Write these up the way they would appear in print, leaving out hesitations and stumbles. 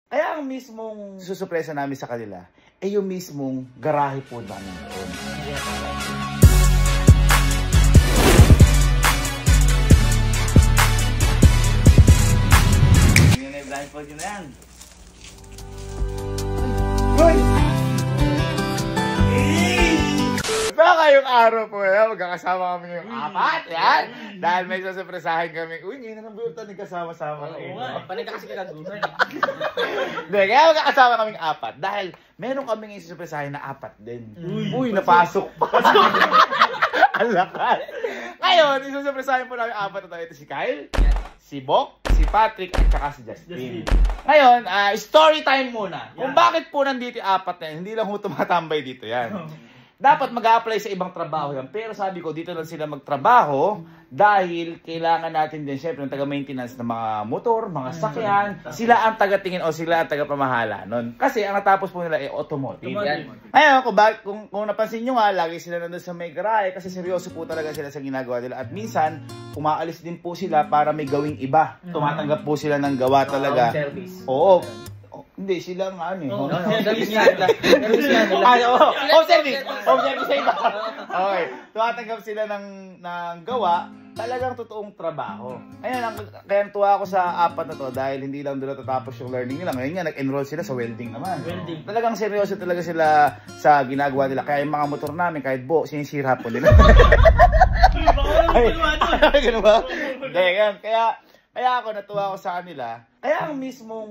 Kaya ang mismong susupresa namin sa kanila, ay yung mismong garahe po namin doon. Yun na yung blindfold yun na yan. Hoy! Pero ngayong araw po yan, magkakasama kami ngayong apat, yan. Dahil may susupresahin kami. Uy, ngayon na nang buta nagkasama-sama kayo. Oo nga, panay ka kasi kagaguhan. Hindi, kaya magkakasama kaming apat. Dahil meron kami ngayon susupresahin na apat din. Uy, napasok pa. Ang lakas. Ngayon, isusupresahin po namin apat na tayo. Ito si Kyle, si Bok, si Patrick, at saka si Justin. Ngayon, story time muna. Kung bakit po nandito apat na yan, hindi lang ho tumatambay dito yan. Dapat mag-a-apply sa ibang trabaho yan. Pero sabi ko, dito lang sila magtrabaho dahil kailangan natin din, syempre, ng taga-maintenance ng mga motor, mga sakyan. Sila ang taga-tingin o sila ang taga-pamahala nun. Kasi ang natapos po nila ay automotive. Ngayon, kung napansin nyo nga, lagi sila nandun sa may garahe kasi seryoso po talaga sila sa ginagawa nila. At minsan, umaalis din po sila para may gawing iba. Tumatanggap po sila ng gawa talaga. Oo. Hindi, sila nga ano eh. Service nga nila. Home service! Home service sa iba. Okay. Tumatanggap sila ng gawa, talagang totoong trabaho. Ayun, kaya tuwa ako sa apat na to dahil hindi lang doon natatapos yung learning nila. Ngayon nga, nag-enroll sila sa welding naman. Talagang seryoso talaga sila sa ginagawa nila. Kaya yung mga motor namin, kahit sinisira po nila. Ganun ba? Hindi, yan. Kaya ako natuwa ako sa kanila. Kaya ang mismong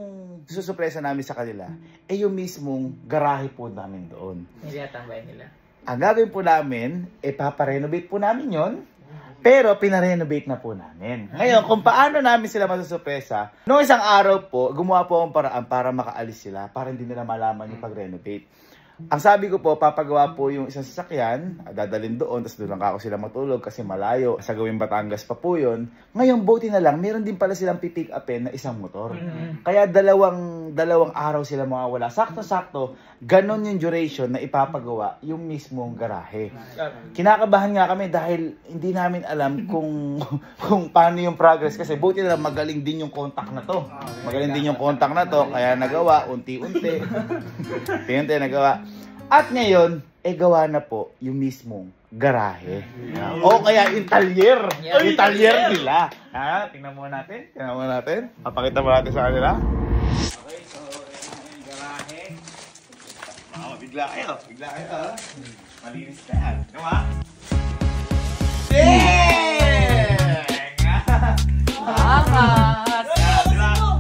susupresa namin sa kanila, ay yung mismong garahe po namin doon. Hindi natambay nila. Ang gagawin po namin, paparenovate po namin yon. Pero pinarenovate na po namin. Ngayon, kung paano namin sila masusupresa, noong isang araw po, gumawa po akong paraan para makaalis sila, para hindi nila malaman yung pag-renovate. Ang sabi ko po, papagawa po yung isang sasakyan, dadalhin doon, tapos doon lang ako sila matulog kasi malayo. Sa gawing Batangas pa po yun. Ngayon, buti na lang, meron din pala silang pipick upin na isang motor. Kaya dalawang araw sila mawawala. Sakto-sakto, ganon yung duration na ipapagawa yung mismong garahe. Kinakabahan nga kami dahil hindi namin alam kung paano yung progress. Kasi buti na lang, magaling din yung contact na to. Magaling din yung contact na to, kaya nagawa, unti-unti. Unti-unti nagawa. At ngayon, gawa na po yung mismong garahe. O kaya yung talyer. Yung talyer nila. Tingnan muna natin. Papakita mo natin sa kanila. Okay, so yung garahe. Bigla kayo. Malinis na yan. Diba?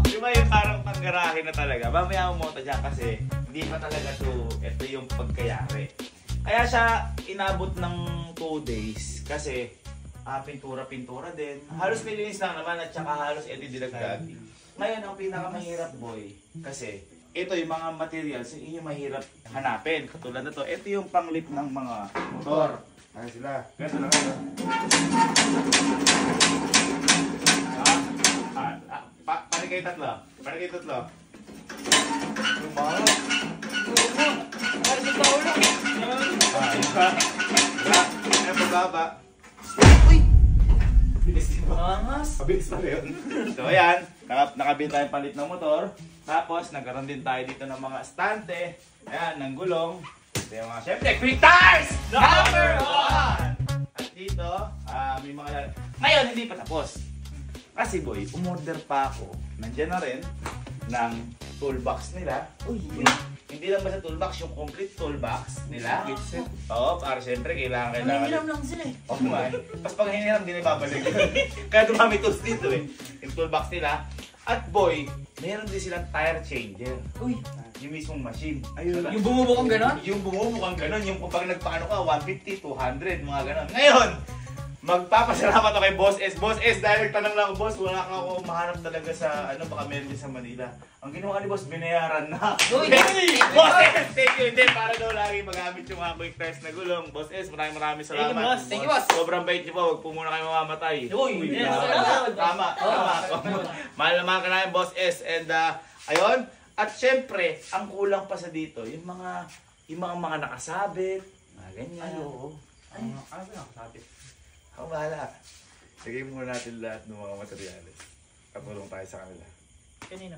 Diba yung parang panggarahe na talaga? Mamaya mo mota dyan kasi hindi pa talaga ito yung pagkayari. Kaya siya inabot ng 2 days kasi pintura-pintura din. Halos nilinis lang naman at saka halos dinagdag. Ngayon, ang pinakamahirap boy, kasi ito yung mga materials, yun yung mahirap hanapin. Katulad na to, ito yung panglit ng mga motor. Ayan sila. Ganito lang ito. Paano kayo tatlo? Lumakas. Ayan, pababa. Uy! Bilis din ba? Mabilis pa rin. So ayan, nakabili tayong palit ng motor. Tapos nagkaroon din tayo dito ng mga estante. Ayan, ng gulong. Ito yung mga, syempre, quick tires! Number 1! At dito, may mga... Ngayon, hindi pa tapos. Kasi boy, umorder pa ako. Nandiyan na rin ng toolbox nila. Uy, hindi lang ba sa toolbox, yung complete toolbox nila. Oo, para syempre, kailangan. Hiniram lang sila eh. Oo nga. Tapos pag hiniram, hindi na babalik. Kaya dumami tools dito eh. Yung toolbox nila. At boy, meron din silang tire changer. Uy, yung mismong machine. Ayun. Yung bumubukang ganon? Yung bumubukang ganon. Yung pag nagpaano ka, 150, 200, mga ganon. Ngayon, magpapasalamat ako kay Boss S. Boss S, dahil nagtanong lang ako, Boss, wala ka ako mahanap talaga sa, baka meron din sa Manila. Ang ginawa ni Boss, binayaran na. Uy! Boss S, thank you. Hindi, para daw lagi magamit yung mga quick tires na gulong. Boss S, maraming salamat. Thank you, Boss. Sobrang bait niyo po, huwag po muna kayo mamamatay. Uy! Tama. Mahal naman ka namin, Boss S. And, ayun. At syempre, ang kulang pa sa dito, yung mga nakasabit, mga ganyan. Ay, oo. Ano ba nakasabit? Ako bahala. Sige muna natin lahat ng mga materyales. Katulong tayo sa kanila. Kanino?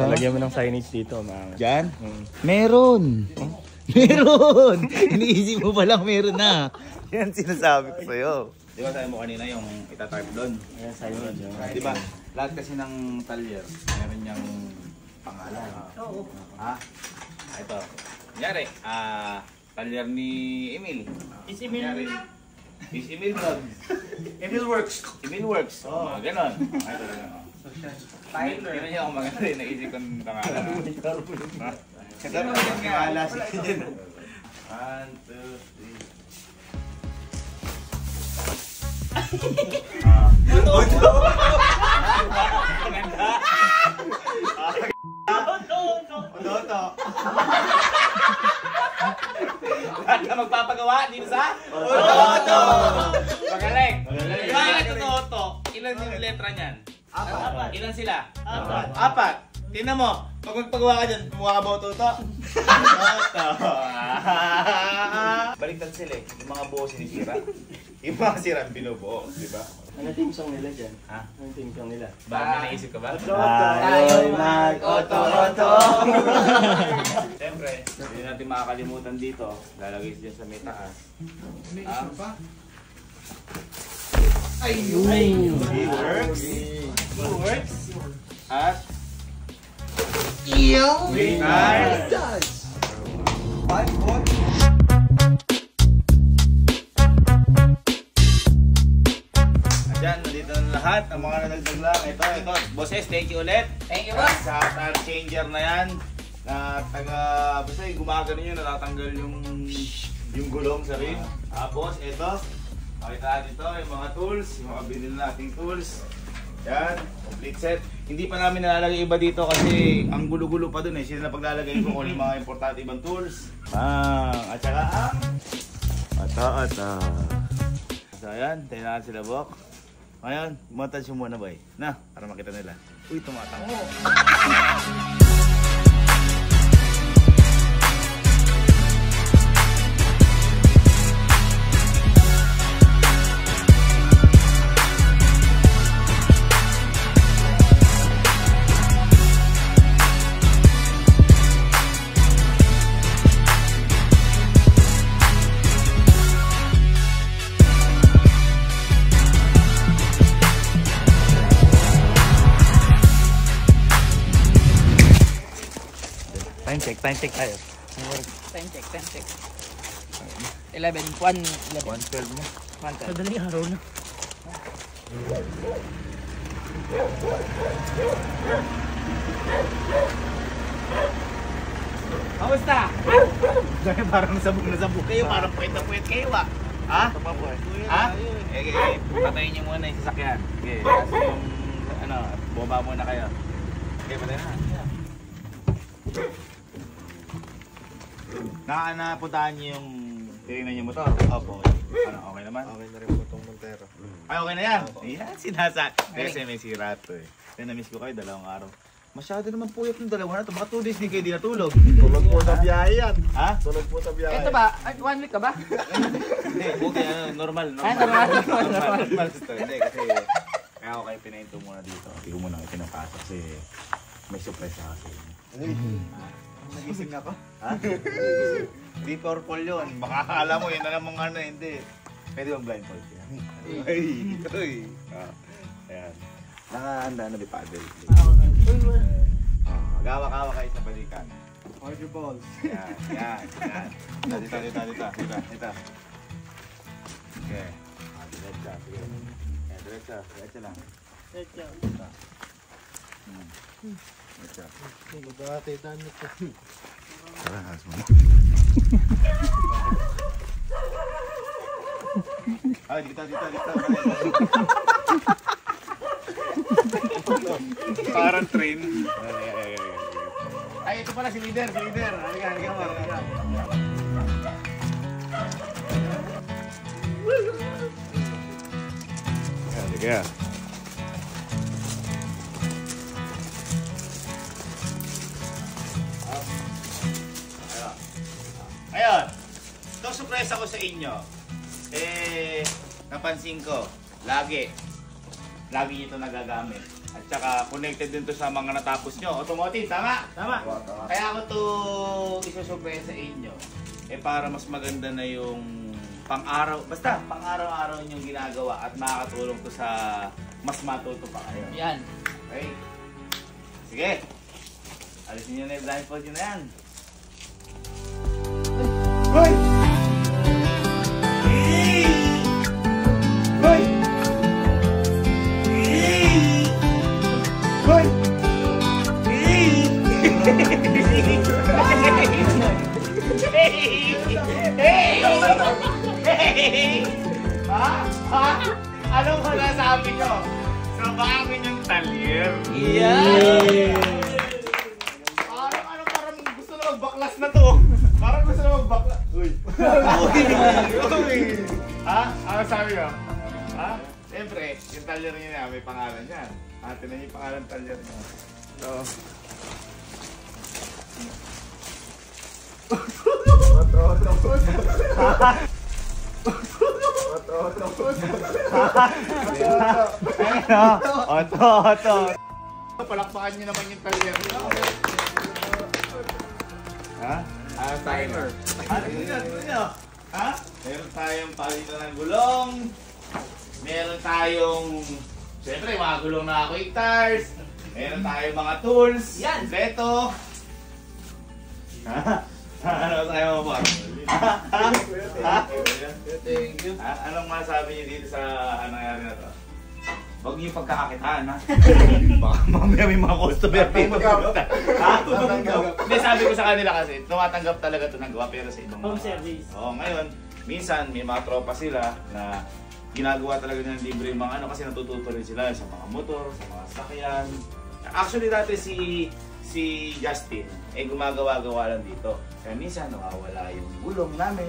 ha? Lagyan mo ng signage dito, mga. Diyan? Meron! Meron! Iniisip mo pa lang meron na. Yan sinasabi ko sa'yo. Di ba sabi mo kanina yung itatype doon? Ayan, signage. Di ba? Lahat kasi ng talyer, meron niyang pangalan. Oo. Ha? Ito. Kunyari, talyer ni Emil. Is Emil? Is Emil Vlogs. Emil Works. Emil Works. Oo, ganon. Ito lang. Tyler. Ganun yung mga rin, naisip ko ng pangalan. Ha? Kasi pangalan si Kidin. 1, 2, 3. Oto. Lahat ka magpapagawa dito sa Oto. Magaling. Bakit ito Oto? Ilan yung letra niyan? 4. Ilan sila? 4. Tingnan mo, pag magpagawa ka dyan, kumuha ka ba Oto? Oto. Baliktad sila eh. Yung mga buo sinisira. Yung mga sira binubuo, di ba? Ano team song nila dyan? Ha? Ano team song nila? Bakit may naisip ka ba? Tayo'y mag-oto-oto. Siyempre, hindi natin makakalimutan dito. Lalagay siya sa may taas. May isa pa? Ayun! Works. Works. At nice! Ayan, nandito na lahat. Ang mga nadagdag lang. Ito. Boses, thank you ulit. Thank you, boss. Sa tire changer na yan. Na basta yung gumagano yun, natatanggal yung gulong sa rim. Tapos, ito. Makita natin ito, yung mga tools, yung mga binili nating tools. Yan, complete set. Hindi pa namin nalalagay iba dito kasi ang gulo-gulo pa dun eh. Sila na paglalagay ko kung yung mga importante ibang tools. At saka ang ata. So ayan, tayo na sila Bok. Ngayon, montage mo muna boy. Na, para makita nila. Uy, tumatang. Time check tayo. Time check. 11. 1. 112 mo. 1. Madaling araw na. Kamusta? Parang nasabog kayo, parang puwet kayo ah. Ha? Ha? Patayin niyo muna yung sasakyan. Okay, kasi yung bomba muna kayo. Okay, patay na. Napuntahan niyo yung tinignan niyo motor? Opo. Okay naman? Okay na rin po itong Montero. Ay, okay na yan. Ayan, sinasak. Kasi may sira to eh. Kaya na-miss ko kayo 2 araw. Masyado naman puyat ng 2 na to. Baka 2 days di kayo di natulog. Tulog po sa biyahe yan. Ha? Tulog po sa biyahe. Ito ba? 1 week ka ba? Hindi, okay, normal. Normal to. Hindi, kasi kaya ako kayo pinahinto muna dito. Hindi ko muna kayo pinapasok kasi may surprise kasi. Nagising ako? Ha? Hindi purple yun. Baka akala mo yun na namang hindi. Pwede bang blindfold yan? Uy! Ayan. Nakahanda na di paddle. Gawa-gawa kayo sa balikan. Hardy balls. Yan. Dito. Okay. Diretsa. Sige. Diretsa lang. Diretsa. Magdati daan ito. Tara, halas mo. Dito. Parang train. Ay, ito pala si leader. Halika mo. Halika. Ayun. Itong surprise ako sa inyo. Napansin ko, lagi, lagi nyo ito nagagamit. At saka connected din to sa mga natapos nyo. Automotive, tama? Tama. Kaya ako to isusurprise sa inyo. Para mas maganda na yung pang-araw. Basta, pang-araw-araw yung ginagawa at makakatulong to sa mas matuto pa kayo. Yan. Okay? Sige. Alisin nyo na yung blindfold nyo na yan. Hoy! Hoy! Hoy! Ha? Ha? Anong masasabi nyo? Sa bagong yung talyer. Yeah! Parang gusto na magbaklas na to. Parang gusto na magbaklas. Uy. Uy. Ha? Ano sabi nyo? Ha? Siyempre, yung talyer niya may pangalan yan. Atin na yung pangalan talyer niya. So, Oto. Palakpakan niyo naman yung talyer. Ha? Timer. Ha? Meron tayong palitan ng gulong. Meron tayong, siyempre, mga gulong na quick tires. Meron tayong mga tools. Yan. Kompleto. Ha? Ano tayo mo ba? Thank you. Anong masabi niyo dito sa nangyari na to? Huwag niyo pagkakakitaan, ha? Baka mamaya may mga customer dito. Ha? Hindi, sabi ko sa kanila kasi, tumatanggap talaga ito ng gawa pero sa ibang Home service. Oo, ngayon, minsan may mga tropa sila na ginagawa talaga ng libre yung mga ano kasi natututo rin sila sa mga motor, sa mga sakyan. Actually dati si Justin gumagawa-gawa lang dito. Kaya minsan nawawala yung gulong namin.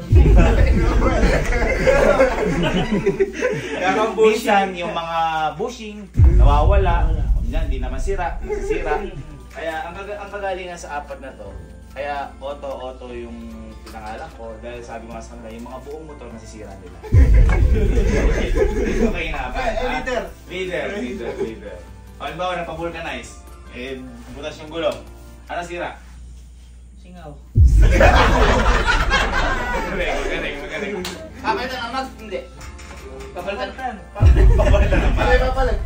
Minsan yung mga bushing nawawala. Yan, hindi naman sira, nasisira. Kaya ang kagalingan sa apat na to, kaya auto yung pinangalan ko dahil sabi ko nga sa kanila, yung mga buong motor nasisira nila. Okay na ba? Leader. Halimbawa, nagpa-vulcanize. Butas yung gulong. Ano sira? Singaw. Magaling. Ito naman, hindi. Papalitan. Papalitan na pa. Papalit.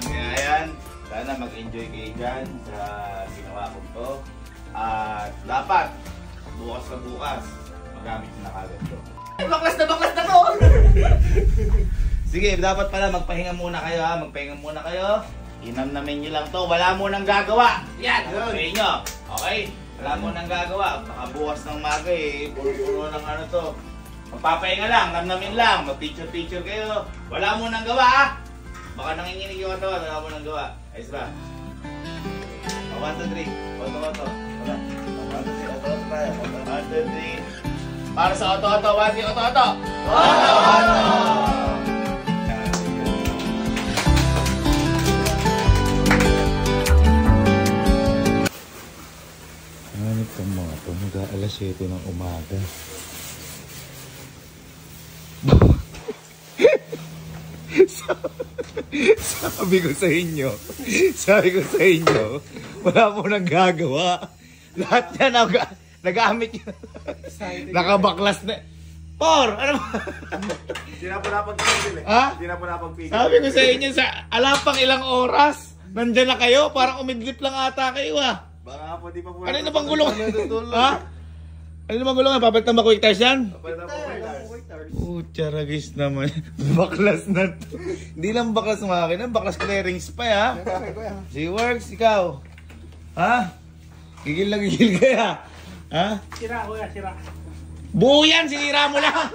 Ayan. Sana mag-enjoy kayo dyan sa ginawa ko to. At dapat, bukas na bukas, magamit na kagad to. Baklas na to! Sige, dapat pala magpahinga muna kayo ha. Magpahinga muna kayo. Inamnamin nyo lang to. Wala mo nang gagawa. Yan! Okay nyo. Okay? Wala mo nang gagawa. Baka bukas ng maga puro-puro ng ano to. Magpapahinga lang, namnamin lang. Mag-picture kayo. Wala mo nang gawa ha. Baka nanginginig yung katawan. Wala mo nang gawa. Ayos ba? 1, 2, 3. Auto. 1, 2, 3. Para sa auto. 1, 2, auto. Hanip kang mga ito, mag-aalas 7 ng umaga. Sabi ko sa inyo, wala mo nang gagawa. Lahat yan, nagamit yun. Nakabaklas na. Por! Ano ba? Hindi na po napag-pigil eh. Ha? Hindi na po napag-pigil. Sabi ko sa inyo, alapang ilang oras, nandyan na kayo, parang umidlip lang ata kayo ah. Baka po, di pa po. Ano na bang gulong? Ha? Ano na bang gulong? Papalit na ba quick tires yan? Papalit na po. Charagis naman. Baklas na to. Hindi lang baklas makina, baklas clearings pa ya. Si Works, ikaw. Ha? Gigil na gigil kaya. Ha? Sira, kuya, sira. Buo yan, sinira mo lang.